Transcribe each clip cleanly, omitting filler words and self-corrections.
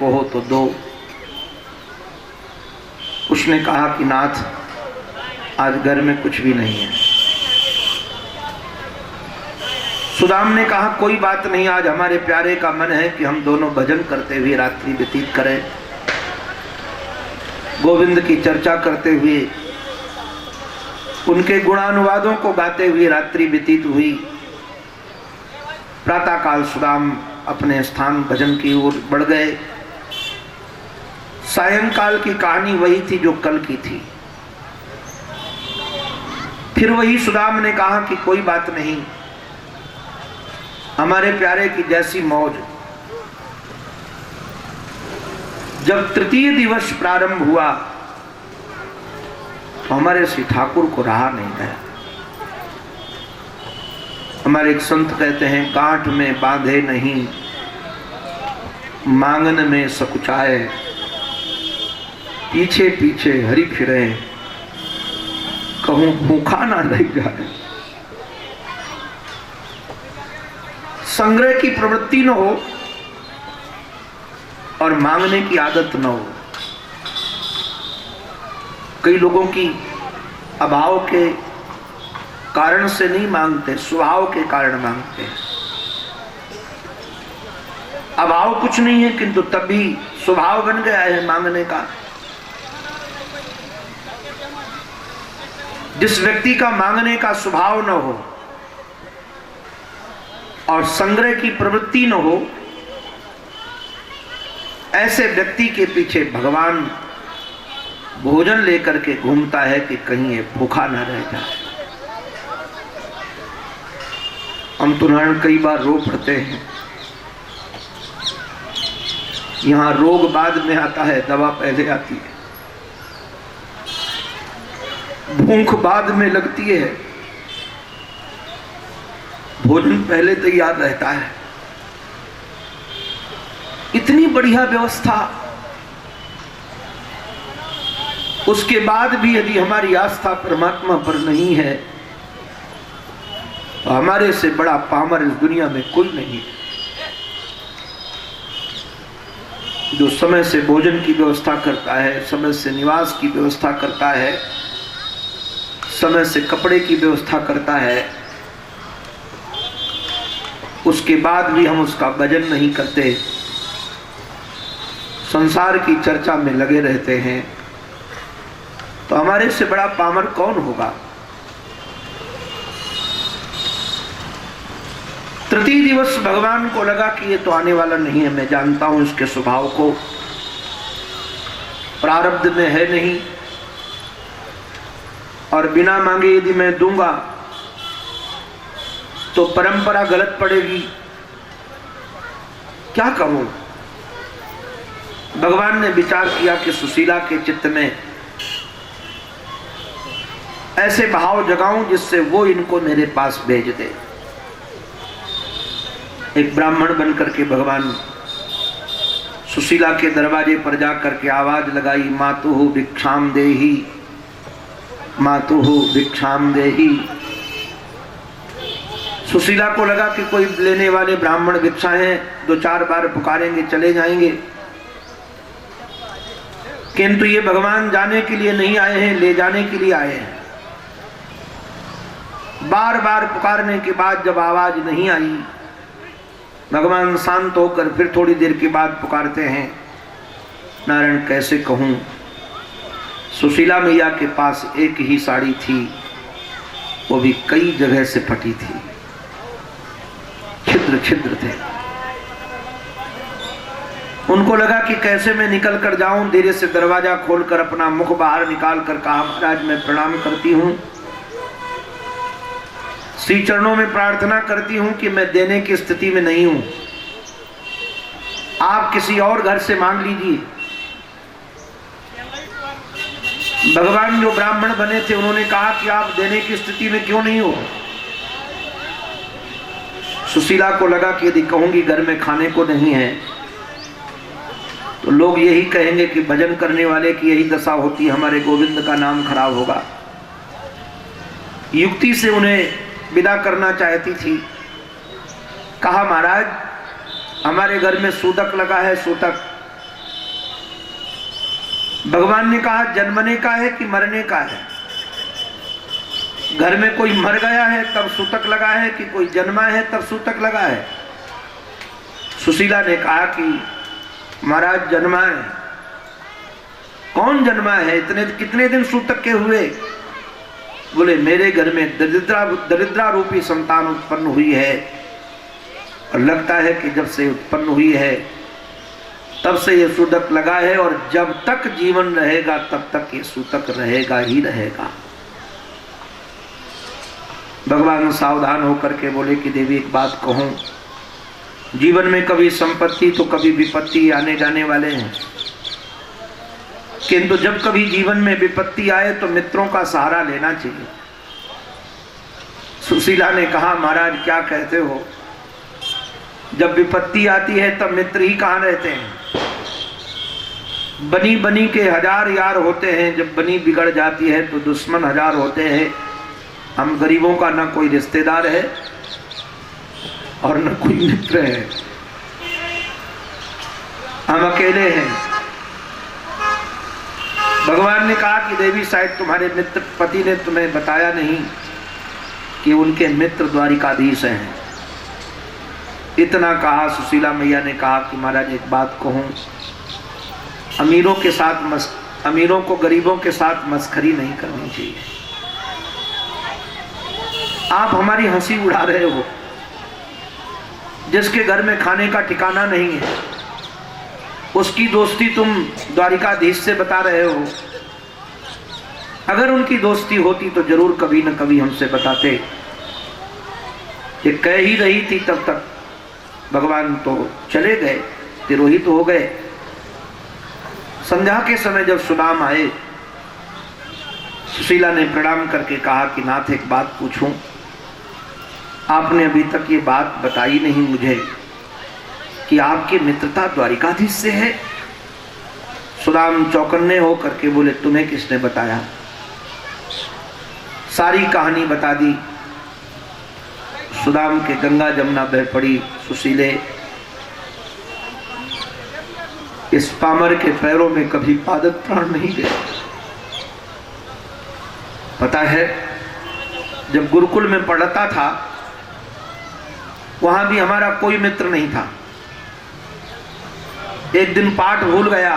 को हो तो दो। उसने कहा कि नाथ, आज घर में कुछ भी नहीं है। सुदाम ने कहा कोई बात नहीं, आज हमारे प्यारे का मन है कि हम दोनों भजन करते हुए रात्रि व्यतीत करें, गोविंद की चर्चा करते हुए, उनके गुणानुवादों को गाते हुए रात्रि व्यतीत हुई। प्रातःकाल सुदाम अपने स्थान भजन की ओर बढ़ गए। सायंकाल की कहानी वही थी जो कल की थी। फिर वही सुदाम ने कहा कि कोई बात नहीं, हमारे प्यारे की जैसी मौज। जब तृतीय दिवस प्रारंभ हुआ तो हमारे श्री ठाकुर को रहा नहीं गया। हमारे एक संत कहते हैं, गांठ में बांधे नहीं, मांगन में सकुचाए, पीछे पीछे हरि फिरे, कहूं भूखा ना रह जाए। संग्रह की प्रवृत्ति न हो और मांगने की आदत न हो। कई लोगों की अभाव के कारण से नहीं मांगते, स्वभाव के कारण मांगते हैं। अभाव कुछ नहीं है, किंतु तब भी स्वभाव बन गया है मांगने का। जिस व्यक्ति का मांगने का स्वभाव न हो और संग्रह की प्रवृत्ति न हो, ऐसे व्यक्ति के पीछे भगवान भोजन लेकर के घूमता है कि कहीं ये भूखा न रह जाए। हम तो कई बार रो पड़ते हैं। यहां रोग बाद में आता है, दवा पहले आती है। भूख बाद में लगती है, भोजन पहले तैयार रहता है। इतनी बढ़िया व्यवस्था, उसके बाद भी यदि हमारी आस्था परमात्मा पर नहीं है तो हमारे से बड़ा पामर इस दुनिया में कोई नहीं। जो समय से भोजन की व्यवस्था करता है, समय से निवास की व्यवस्था करता है, समय से कपड़े की व्यवस्था करता है, उसके बाद भी हम उसका भजन नहीं करते, संसार की चर्चा में लगे रहते हैं, तो हमारे से बड़ा पामर कौन होगा। तृतीय दिवस भगवान को लगा कि ये तो आने वाला नहीं है, मैं जानता हूं इसके स्वभाव को, प्रारब्ध में है नहीं, और बिना मांगे यदि मैं दूंगा तो परंपरा गलत पड़ेगी, क्या करूं। भगवान ने विचार किया कि सुशीला के चित्त में ऐसे भाव जगाऊं जिससे वो इनको मेरे पास भेज दे। एक ब्राह्मण बनकर के भगवान सुशीला के दरवाजे पर जाकर के आवाज लगाई, मातुहु भिक्षाम देहि, मातुहु भिक्षाम देहि। सुशीला को लगा कि कोई लेने वाले ब्राह्मण भिक्षा हैं, दो चार बार पुकारेंगे चले जाएंगे, किंतु ये भगवान जाने के लिए नहीं आए हैं, ले जाने के लिए आए हैं। बार बार पुकारने के बाद जब आवाज नहीं आई, भगवान शांत होकर फिर थोड़ी देर के बाद पुकारते हैं, नारायण कैसे कहूं, सुशीला मैया के पास एक ही साड़ी थी, वो भी कई जगह से फटी थी, छिद्र छिद्र थे। उनको लगा कि कैसे मैं निकल कर जाऊं। धीरे से दरवाजा खोलकर अपना मुख बाहर निकाल कर कहा, महाराज मैं प्रणाम करती हूं, श्री चरणों में प्रार्थना करती हूं कि मैं देने की स्थिति में नहीं हूं, आप किसी और घर से मांग लीजिए। भगवान जो ब्राह्मण बने थे उन्होंने कहा कि आप देने की स्थिति में क्यों नहीं हो। सुशीला को लगा कि यदि कहूंगी घर में खाने को नहीं है तो लोग यही कहेंगे कि भजन करने वाले की यही दशा होती है, हमारे गोविंद का नाम खराब होगा। युक्ति से उन्हें विदा करना चाहती थी। कहा, महाराज हमारे घर में सूतक लगा है, सूतक भगवान ने कहा जन्मने का है कि मरने का है? घर में कोई मर गया है तब सूतक लगा है कि कोई जन्मा है तब सूतक लगा है? सुशीला ने कहा कि महाराज जन्मा है। कौन जन्मा है? इतने कितने दिन सूतक के हुए? बोले मेरे घर में दरिद्रा रूपी संतान उत्पन्न हुई है और लगता है कि जब से उत्पन्न हुई है तब से ये सूतक लगा है और जब तक जीवन रहेगा तब तक ये सूतक रहेगा ही रहेगा। भगवान सावधान होकर के बोले कि देवी एक बात कहूं, जीवन में कभी संपत्ति तो कभी विपत्ति आने जाने वाले हैं, किंतु जब कभी जीवन में विपत्ति आए तो मित्रों का सहारा लेना चाहिए। सुशीला ने कहा महाराज क्या कहते हो, जब विपत्ति आती है तब मित्र ही कहाँ रहते हैं? बनी बनी के हजार यार होते हैं, जब बनी बिगड़ जाती है तो दुश्मन हजार होते हैं। हम गरीबों का न कोई रिश्तेदार है और न कोई मित्र है, हम अकेले हैं। भगवान ने कहा कि देवी शायद तुम्हारे मित्र पति ने तुम्हें बताया नहीं कि उनके मित्र द्वारिकाधीश हैं। इतना कहा सुशीला मैया ने कहा कि महाराज एक बात कहूं, अमीरों को गरीबों के साथ मस्खरी नहीं करनी चाहिए। आप हमारी हंसी उड़ा रहे हो, जिसके घर में खाने का ठिकाना नहीं है उसकी दोस्ती तुम द्वारिकाधीश से बता रहे हो। अगर उनकी दोस्ती होती तो जरूर कभी न कभी हमसे बताते। ये कह ही रही थी तब तक भगवान तो चले गए, तिरोहित हो गए। संध्या के समय जब सुदाम आए, सुशीला ने प्रणाम करके कहा कि नाथ एक बात पूछूं, आपने अभी तक ये बात बताई नहीं मुझे कि आपकी मित्रता द्वारिकाधीश से है। सुदाम चौकन्ने हो करके बोले तुम्हें किसने बताया? सारी कहानी बता दी। सुदाम के गंगा जमुना बह पड़ी। सुशीले इस पामर के पैरों में कभी पादक प्राण नहीं गया। पता है जब गुरुकुल में पढ़ता था वहां भी हमारा कोई मित्र नहीं था। एक दिन पाठ भूल गया,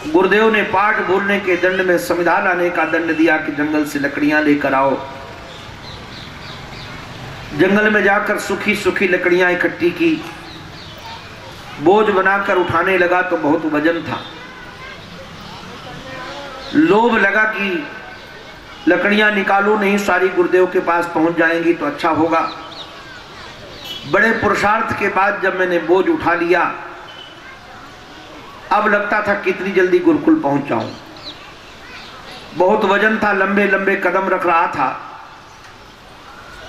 गुरुदेव ने पाठ भूलने के दंड में समिधा लाने का दंड दिया कि जंगल से लकड़ियां लेकर आओ। जंगल में जाकर सूखी सूखी लकड़ियां इकट्ठी की, बोझ बनाकर उठाने लगा तो बहुत वजन था। लोभ लगा कि लकड़ियां निकालू नहीं, सारी गुरुदेव के पास पहुंच जाएंगी तो अच्छा होगा। बड़े पुरुषार्थ के बाद जब मैंने बोझ उठा लिया, अब लगता था कितनी जल्दी गुरुकुल पहुंच जाऊं। बहुत वजन था, लंबे लंबे कदम रख रहा था।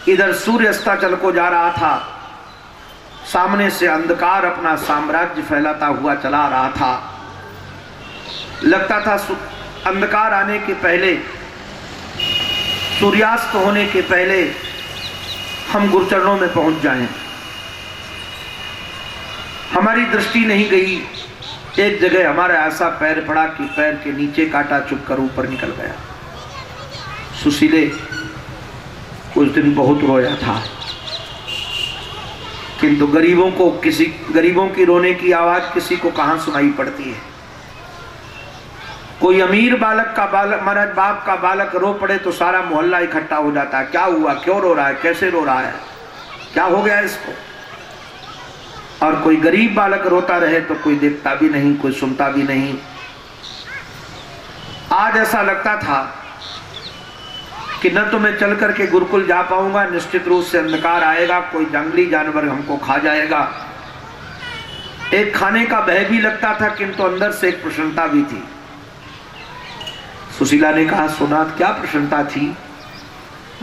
इधर सूर्य अस्ताचल को जा रहा था, सामने से अंधकार अपना साम्राज्य फैलाता हुआ चला आ रहा था। लगता था अंधकार आने के पहले, सूर्यास्त होने के पहले हम गुरुचरणों में पहुंच जाएं। हमारी दृष्टि नहीं गई। एक जगह हमारा ऐसा पैर पड़ा कि पैर के नीचे कांटा चुभकर ऊपर निकल गया। सुशीले उस दिन बहुत रोया था, किंतु गरीबों की रोने की आवाज किसी को कहां सुनाई पड़ती है। कोई अमीर बालक का महाराज बाप का बालक रो पड़े तो सारा मोहल्ला इकट्ठा हो जाता है। क्या हुआ, क्यों रो रहा है, कैसे रो रहा है, क्या हो गया इसको। और कोई गरीब बालक रोता रहे तो कोई देखता भी नहीं, कोई सुनता भी नहीं। आज ऐसा लगता था कि न तो मैं चल करके गुरुकुल जा पाऊंगा, निश्चित रूप से अंधकार आएगा, कोई जंगली जानवर हमको खा जाएगा। एक खाने का भय भी लगता था, किंतु अंदर से एक प्रसन्नता भी थी। सुशीला ने कहा सोनाथ क्या प्रसन्नता थी?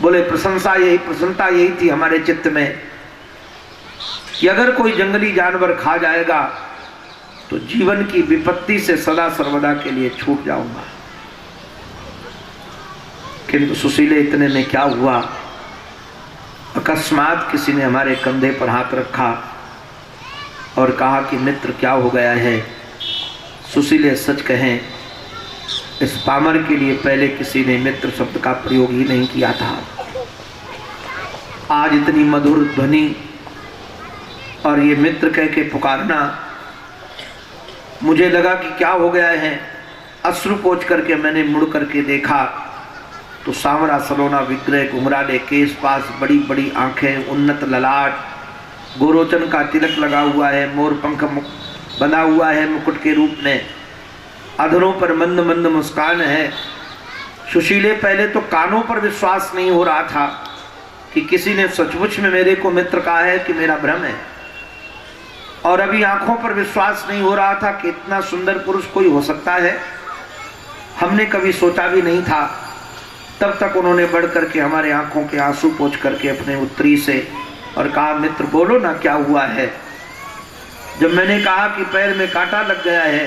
बोले प्रशंसा प्रसन्नता यही थी हमारे चित्त में कि अगर कोई जंगली जानवर खा जाएगा तो जीवन की विपत्ति से सदा सर्वदा के लिए छूट जाऊंगा। किंतु सुशीले इतने में क्या हुआ, अकस्मात किसी ने हमारे कंधे पर हाथ रखा और कहा कि मित्र क्या हो गया है? सुशीले सच कहें, इस पामर के लिए पहले किसी ने मित्र शब्द का प्रयोग ही नहीं किया था। आज इतनी मधुर ध्वनि और ये मित्र कह के पुकारना, मुझे लगा कि क्या हो गया है। अश्रु पोंछ करके मैंने मुड़ करके देखा तो सांवरा सलोना विग्रह, घुंघराले केस, पास बड़ी बड़ी आंखें, उन्नत ललाट, गोरोचन का तिलक लगा हुआ है, मोर पंख बंधा हुआ है मुकुट के रूप में, अधरों पर मंद मंद मुस्कान है। सुशीले पहले तो कानों पर विश्वास नहीं हो रहा था कि किसी ने सचमुच में मेरे को मित्र कहा है कि मेरा भ्रम है, और अभी आंखों पर विश्वास नहीं हो रहा था कि इतना सुंदर पुरुष कोई हो सकता है। हमने कभी सोचा भी नहीं था। तब तक उन्होंने बढ़ करके हमारे आंखों के आंसू पोंछ करके अपने उत्तरी से और कहा, मित्र बोलो ना क्या हुआ है। जब मैंने कहा कि पैर में कांटा लग गया है,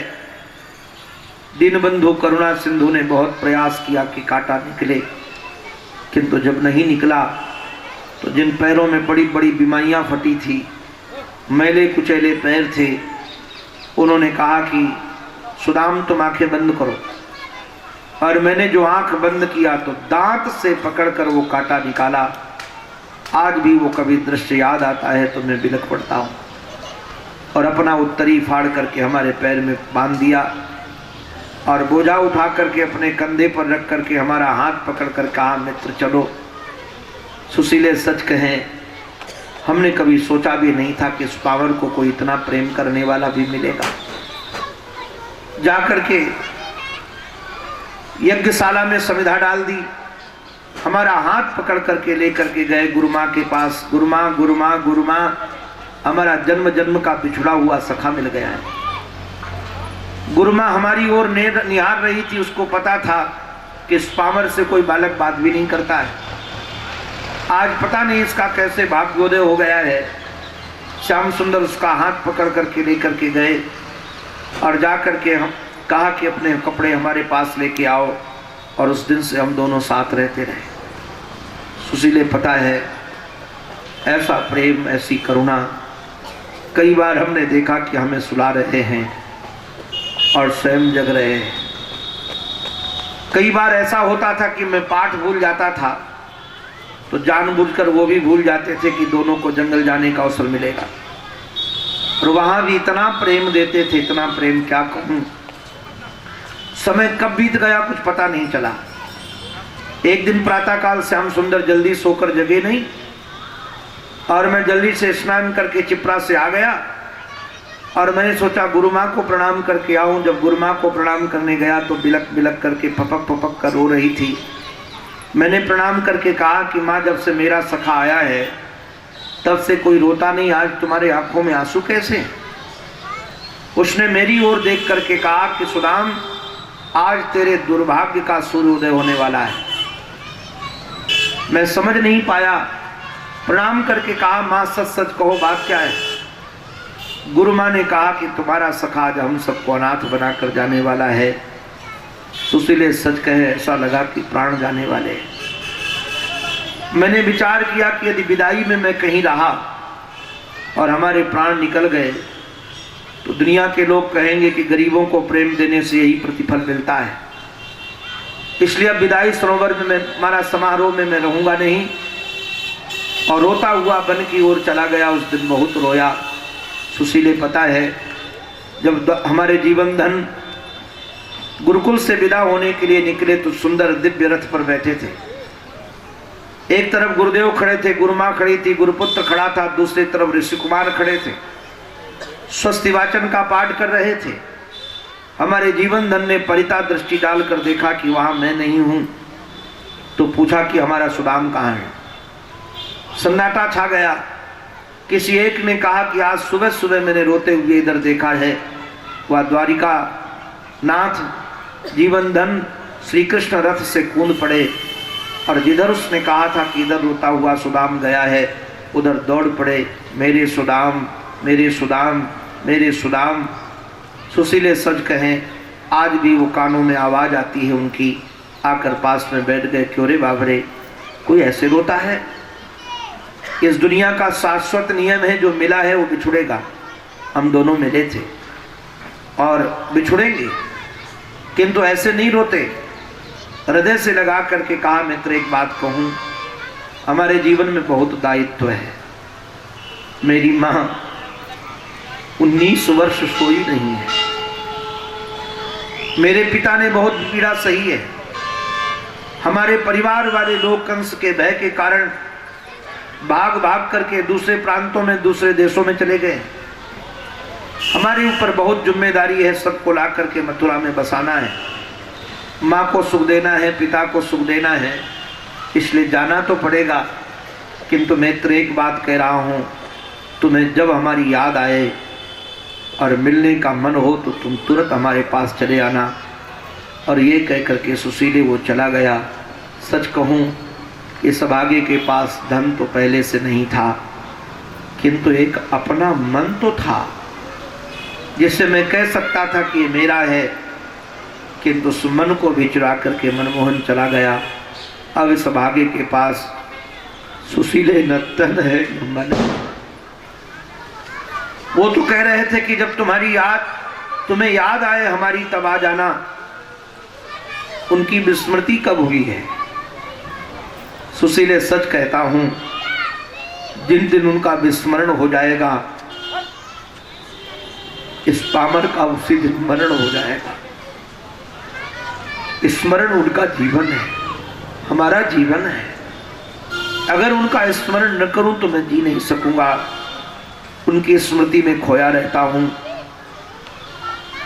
दीनबंधु करुणा सिंधु ने बहुत प्रयास किया कि कांटा निकले, किंतु जब नहीं निकला तो जिन पैरों में बड़ी बड़ी बीमारियां फटी थी, मैले कुचैले पैर थे, उन्होंने कहा कि सुदाम तुम आंखें बंद करो। और मैंने जो आंख बंद किया तो दांत से पकड़कर वो कांटा निकाला। आज भी वो कभी दृश्य याद आता है तो मैं बिलख पड़ता हूँ। और अपना उत्तरी फाड़ करके हमारे पैर में बांध दिया और बोझा उठा करके अपने कंधे पर रख करके हमारा हाथ पकड़ कर कहा, मित्र चलो। सुशीले सच कहें, हमने कभी सोचा भी नहीं था कि इस पावर को कोई इतना प्रेम करने वाला भी मिलेगा। जाकर के यज्ञशाला में समिधा डाल दी, हमारा हाथ पकड़ करके लेकर के गए गुरुमाँ के पास। गुरुमाँ गुरुमाँ गुरुमाँ, हमारा जन्म जन्म का बिछड़ा हुआ सखा मिल गया है। गुरुमाँ हमारी ओर निहार रही थी, उसको पता था कि इस पामर से कोई बालक बात भी नहीं करता है। आज पता नहीं इसका कैसे भाग्योदय हो गया है। श्याम सुंदर उसका हाथ पकड़ करके लेकर के गए और जा करके हम कहा कि अपने कपड़े हमारे पास लेके आओ, और उस दिन से हम दोनों साथ रहते रहे। सुशीले पता है, ऐसा प्रेम, ऐसी करुणा कई बार हमने देखा कि हमें सुला रहे हैं और स्वयं जग रहे हैं। कई बार ऐसा होता था कि मैं पाठ भूल जाता था तो जानबूझकर वो भी भूल जाते थे कि दोनों को जंगल जाने का अवसर मिलेगा। और वहां भी इतना प्रेम देते थे, इतना प्रेम क्या कहूं। समय कब बीत गया कुछ पता नहीं चला। एक दिन प्रातःकाल श्याम सुंदर जल्दी सोकर जगे नहीं, और मैं जल्दी से स्नान करके चिपरा से आ गया और मैंने सोचा गुरु माँ को प्रणाम करके आऊं। जब गुरु माँ को प्रणाम करने गया तो बिलक बिलक करके फपक फपक कर रो रही थी। मैंने प्रणाम करके कहा कि माँ, जब से मेरा सखा आया है तब से कोई रोता नहीं, आज तुम्हारे आंखों में आंसू कैसे? उसने मेरी ओर देख करके कहा कि सुदाम, आज तेरे दुर्भाग्य का सूर्योदय होने वाला है। मैं समझ नहीं पाया, प्रणाम करके कहा, माँ सच सच कहो बात क्या है? गुरु माँ ने कहा कि तुम्हारा सखा आज हम सबको अनाथ बनाकर जाने वाला है। सुशीले सच कहे, ऐसा लगा कि प्राण जाने वाले हैं। मैंने विचार किया कि यदि विदाई में मैं कहीं रहा और हमारे प्राण निकल गए तो दुनिया के लोग कहेंगे कि गरीबों को प्रेम देने से यही प्रतिफल मिलता है। इसलिए अब विदाई सरोवर में मैं, हमारा समारोह में मैं रहूंगा नहीं। और रोता हुआ वन की ओर चला गया। उस दिन बहुत रोया। सुशीले पता है, जब हमारे जीवन धन गुरुकुल से विदा होने के लिए निकले तो सुंदर दिव्य रथ पर बैठे थे। एक तरफ गुरुदेव खड़े थे, गुरुमाँ खड़ी थी, गुरुपुत्र खड़ा था, दूसरी तरफ ऋषि कुमार खड़े थे, स्वस्ति वाचन का पाठ कर रहे थे। हमारे जीवन धन ने परिता दृष्टि डालकर देखा कि वहां मैं नहीं हूं, तो पूछा कि हमारा सुदाम कहाँ है? सन्नाटा छा गया। किसी एक ने कहा कि आज सुबह सुबह मैंने रोते हुए इधर देखा है। वह द्वारिका नाथ जीवन धन श्री कृष्ण रथ से कूद पड़े, और जिधर उसने कहा था कि इधर रोता हुआ सुदाम गया है, उधर दौड़ पड़े, मेरे सुदाम, मेरे सुदाम, मेरे सुदाम। सुशीले सच कहें, आज भी वो कानों में आवाज़ आती है उनकी। आकर पास में बैठ गए। क्यों रे बाबरे, कोई ऐसे रोता है? इस दुनिया का शाश्वत नियम है, जो मिला है वो बिछुड़ेगा। हम दोनों मिले थे, और बिछुड़ेंगे, किंतु ऐसे नहीं रोते। हृदय से लगा करके कहा, मित्र एक बात कहूं, हमारे जीवन में बहुत दायित्व है। मेरी मां 19 वर्ष सोई नहीं है, मेरे पिता ने बहुत पीड़ा सही है, हमारे परिवार वाले लोग कंस के भय के कारण भाग भाग करके दूसरे प्रांतों में, दूसरे देशों में चले गए। हमारे ऊपर बहुत जिम्मेदारी है, सबको ला करके मथुरा में बसाना है, माँ को सुख देना है, पिता को सुख देना है, इसलिए जाना तो पड़ेगा। किंतु मित्र एक बात कह रहा हूँ, तुम्हें जब हमारी याद आए और मिलने का मन हो तो तुम तुरंत हमारे पास चले आना। और ये कह करके सुशीले वो चला गया। सच कहूँ, इस अभागे के पास धन तो पहले से नहीं था, किंतु एक अपना मन तो था जिससे मैं कह सकता था कि ये मेरा है, किंतु उस मन को भी चुरा करके मनमोहन चला गया। अब इस अभागे के पास सुशीले न तन है न मन। वो तो कह रहे थे कि जब तुम्हें याद आए हमारी तब आ जाना। उनकी विस्मृति कब हुई है? सुशीले सच कहता हूं, जिन दिन उनका विस्मरण हो जाएगा, इस पामर का उसी दिन मरण हो जाएगा। स्मरण उनका जीवन है, हमारा जीवन है। अगर उनका स्मरण न करूं तो मैं जी नहीं सकूंगा। उनकी स्मृति में खोया रहता हूं।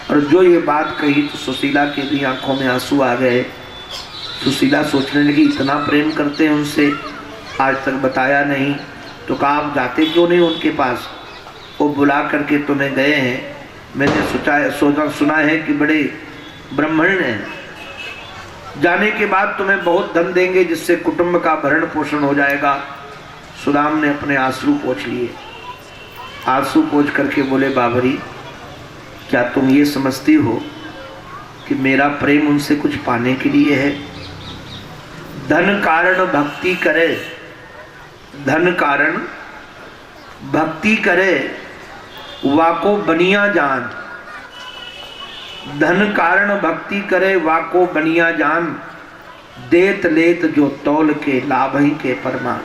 और जो ये बात कही तो सुशीला के भी आंखों में आंसू आ गए। सुशीला सोचने लगी, इतना प्रेम करते हैं उनसे, आज तक बताया नहीं, तो कहा आप जाते क्यों नहीं उनके पास? वो बुला करके तुम्हें गए हैं, मैंने सुना है कि बड़े ब्राह्मण हैं, जाने के बाद तुम्हें बहुत धन देंगे जिससे कुटुंब का भरण पोषण हो जाएगा। सुदाम ने अपने आंसू पोंछ लिए। आंसू पोंछ करके बोले, बाबरी क्या तुम ये समझती हो कि मेरा प्रेम उनसे कुछ पाने के लिए है? धन कारण भक्ति करे, धन कारण भक्ति करे, वाको बनिया जान। धन कारण भक्ति करे, वाको बनिया जान। देत लेत जो तौल के, लाभ ही के परमान।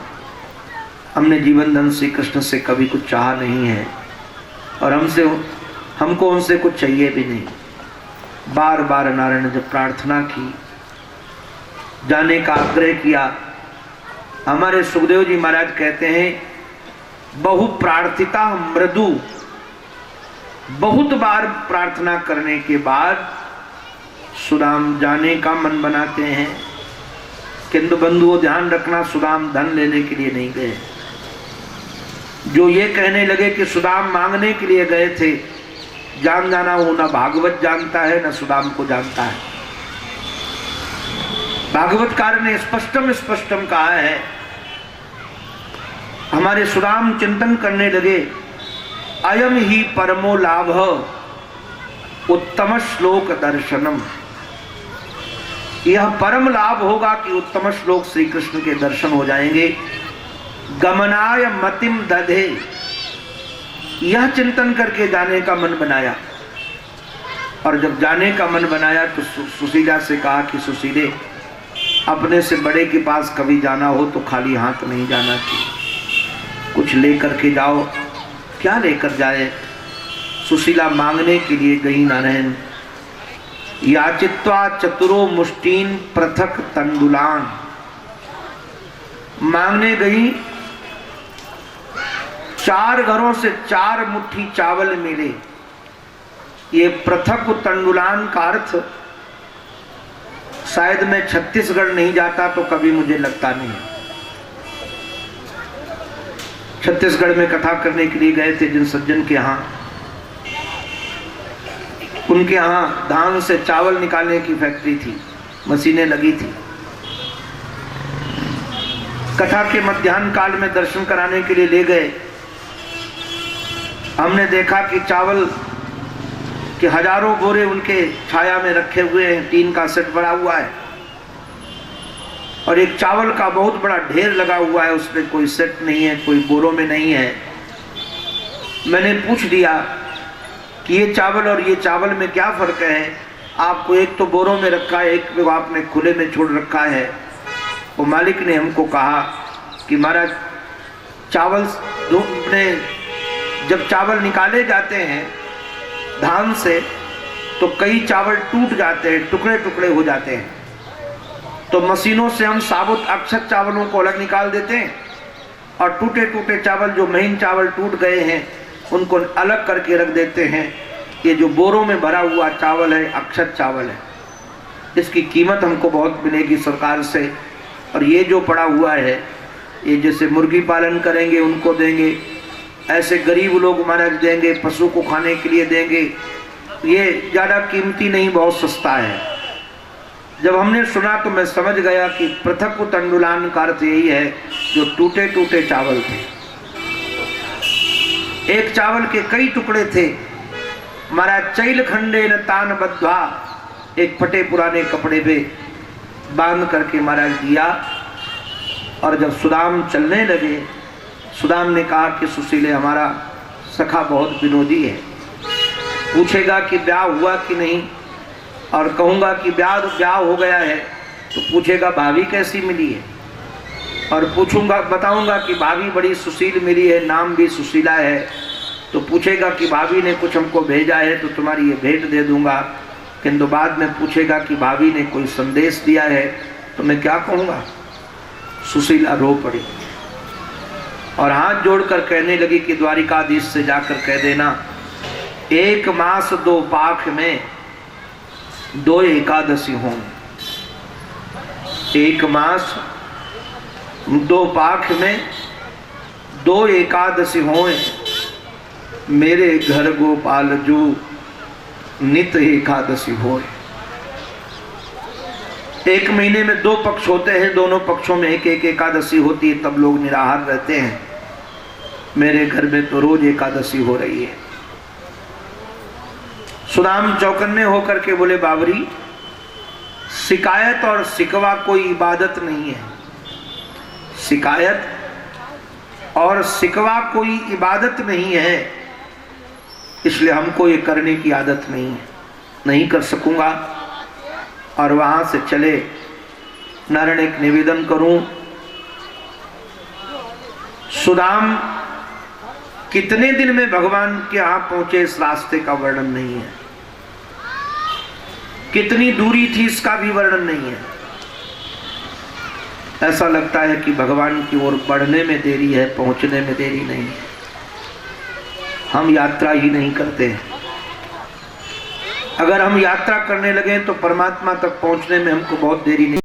हमने जीवन धन श्री कृष्ण से कभी कुछ चाहा नहीं है, और हमको उनसे कुछ चाहिए भी नहीं। बार बार नारायण ने जब प्रार्थना की, जाने का आग्रह किया, हमारे सुखदेव जी महाराज कहते हैं, बहु प्रार्थिता मृदु। बहुत बार प्रार्थना करने के बाद सुदाम जाने का मन बनाते हैं, किंतु बंधुओं ध्यान रखना, सुदाम धन लेने के लिए नहीं गए। जो ये कहने लगे कि सुदाम मांगने के लिए गए थे, जान जाना वो ना भागवत जानता है न सुदाम को जानता है। भागवतकार ने स्पष्टम कहा है, हमारे सुदाम चिंतन करने लगे, अयम ही परमो लाभ उत्तम श्लोक दर्शनम। यह परम लाभ होगा कि उत्तम श्लोक श्री कृष्ण के दर्शन हो जाएंगे। गमनाय मतिम दधे, यह चिंतन करके जाने का मन बनाया। और जब जाने का मन बनाया तो सुशीला से कहा कि सुशीले, अपने से बड़े के पास कभी जाना हो तो खाली हाथ नहीं जाना चाहिए, कुछ लेकर के जाओ। क्या लेकर जाए? सुशीला मांगने के लिए गई नारायण। याचित्वा चतुरो मुष्टीन पृथक तंडुलान। मांगने गई, 4 घरों से 4 मुट्ठी चावल मिले। ये पृथक तंडुलान का अर्थ, शायद मैं छत्तीसगढ़ नहीं जाता तो कभी मुझे लगता नहीं। छत्तीसगढ़ में कथा करने के लिए गए थे जिन सज्जन के यहाँ, उनके यहाँ धान से चावल निकालने की फैक्ट्री थी, मशीनें लगी थी। कथा के मध्याह्न काल में दर्शन कराने के लिए ले गए। हमने देखा कि चावल के हजारों बोरे उनके छाया में रखे हुए हैं, टीन का सेट बड़ा हुआ है और एक चावल का बहुत बड़ा ढेर लगा हुआ है, उसमें कोई सेट नहीं है, कोई बोरों में नहीं है। मैंने पूछ दिया कि ये चावल और ये चावल में क्या फ़र्क है। आपको एक तो बोरों में रखा है, एक को आपने खुले में छोड़ रखा है। वो मालिक ने हमको कहा कि महाराज चावल जब चावल निकाले जाते हैं धान से तो कई चावल टूट जाते हैं, टुकड़े टुकड़े हो जाते हैं। तो मशीनों से हम साबुत अक्षत चावलों को अलग निकाल देते हैं और टूटे टूटे चावल, जो महीन चावल टूट गए हैं, उनको अलग करके रख देते हैं। ये जो बोरों में भरा हुआ चावल है अक्षत चावल है, इसकी कीमत हमको बहुत मिलेगी सरकार से। और ये जो पड़ा हुआ है, ये जैसे मुर्गी पालन करेंगे उनको देंगे, ऐसे गरीब लोग महाराज देंगे, पशु को खाने के लिए देंगे। ये ज़्यादा कीमती नहीं, बहुत सस्ता है। जब हमने सुना तो मैं समझ गया कि पृथक तंडुलान का अर्थ यही है जो टूटे टूटे चावल थे। एक चावल के कई टुकड़े थे। महाराज चैल खंडे न तान बद्धा, एक फटे पुराने कपड़े पे बांध करके महाराज दिया। और जब सुदाम चलने लगे, सुदाम ने कहा कि सुशीले हमारा सखा बहुत विनोदी है, पूछेगा कि ब्याह हुआ कि नहीं, और कहूँगा कि ब्याह हो गया है तो पूछेगा भाभी कैसी मिली है, और पूछूंगा बताऊंगा कि भाभी बड़ी सुशील मिली है, नाम भी सुशीला है, तो पूछेगा कि भाभी ने कुछ हमको भेजा है तो तुम्हारी ये भेंट दे दूंगा। किंतु बाद में पूछेगा कि भाभी ने कोई संदेश दिया है तो मैं क्या कहूँगा। सुशीला रो पड़ी और हाथ जोड़कर कहने लगी कि द्वारिकाधीश से जाकर कह देना, 1 मास 2 पाख में 2 एकादशी हों। 1 मास 2 पाख में 2 एकादशी हों, मेरे घर गोपाल जो नित एकादशी होए। 1 महीने में 2 पक्ष होते हैं, दोनों पक्षों में एक एक एकादशी होती है, तब लोग निराहार रहते हैं। मेरे घर में तो रोज एकादशी हो रही है। सुदाम चौकन्ने होकर के बोले, बाबरी शिकायत और शिकवा कोई इबादत नहीं है। शिकायत और शिकवा कोई इबादत नहीं है, इसलिए हमको ये करने की आदत नहीं है, नहीं कर सकूंगा। और वहां से चले। नारायण एक निवेदन करूं, सुदाम कितने दिन में भगवान के यहाँ पहुंचे इस रास्ते का वर्णन नहीं है, कितनी दूरी थी इसका भी वर्णन नहीं है। ऐसा लगता है कि भगवान की ओर बढ़ने में देरी है, पहुंचने में देरी नहीं है। हम यात्रा ही नहीं करते हैं। अगर हम यात्रा करने लगे तो परमात्मा तक पहुंचने में हमको बहुत देरी नहीं